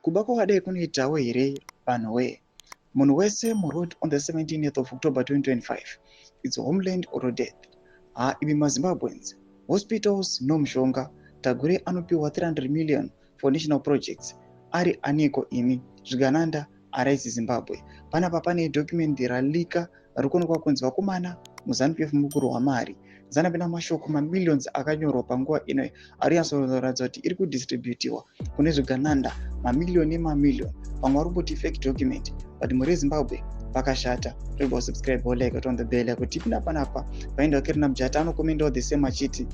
Kuba kwakadai kunoitawo here vanhuwe? Munhu wese wrote on the 17th of October 2025, it's homeland or death. Imi maZimbabweans, hospitals no mushonga, Tagore anopiwa 300 million for national projects. Ari aniko imi? Zvigananda araisi Zimbabwe. Panapa pane document ralika rikuonekwa kunzi vakomana muZANU-PF mukurohwa mari. Zanapinda mashoko mamillions akanyorwa panguva ino ari yansoratidza kuti iri kudistributiwa kune zvigananda mamiliyoni nemamiliyoni. Pamwe ari kumboti fake document, but muri Zimbabwe pakashata. Rega subscribe or like on the bell kuti panapa paenda kirina mujata anokomendawo the same achiti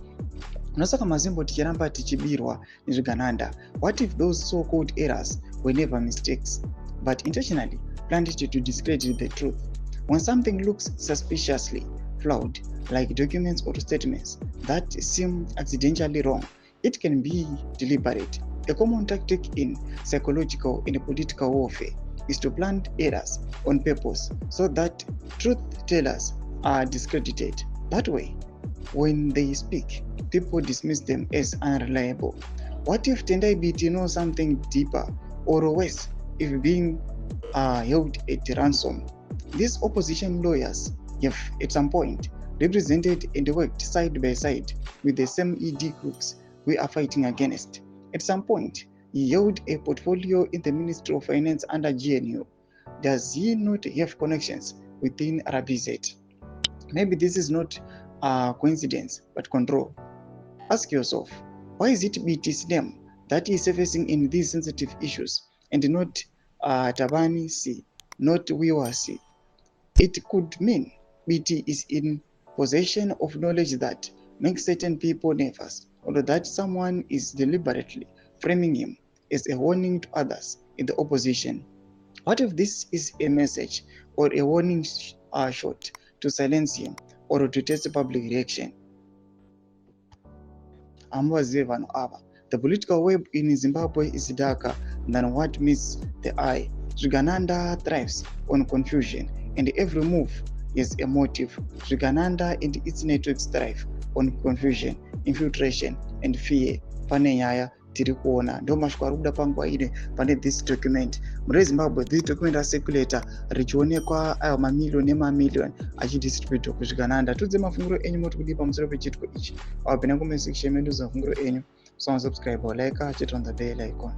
unosaka mazimbo tichiramba tichibirwa nezvigananda. What if those so-called errors were never mistakes but intentionally planned to discredit the truth? When something looks suspiciously flawed, like documents or statements that seem accidentally wrong, it can be deliberate. A common tactic in psychological and political warfare is to plant errors on purpose so that truth tellers are discredited. That way, when they speak, people dismiss them as unreliable. What if Tendai BT knows something deeper, or worse, if being held at ransom? These opposition lawyers have at some point represented and worked side by side with the same ED crooks we are fighting against. At some point, he held a portfolio in the Ministry of Finance under GNU. Does he not have connections within RBZ? Maybe this is not coincidence, but control. Ask yourself, why is it BT's name that is surfacing in these sensitive issues and not Tabani C, not Wiwa C? It could mean BT is in possession of knowledge that makes certain people nervous, or that someone is deliberately framing him as a warning to others in the opposition. What if this is a message or a warning shot to silence him or to test public reaction? The political web in Zimbabwe is darker than what meets the eye. Zvigananda thrives on confusion, and every move is a motive. Zvigananda and its networks thrive on confusion, infiltration, and fear. Pane nyaya tiri kuona ndo mashoko ari kuda panguva ine pane this document. Muri Zimbabwe this document raseculator richionekwa ayo mamiliyoni nemamiliyoni achidistributwa kuzvigananda. Tudze mafungiro enyu moti kudi pamusoro pechitiko ichi. Apinda comment section medu mafungiro enyu. So subscribe or like, hit on the bell icon.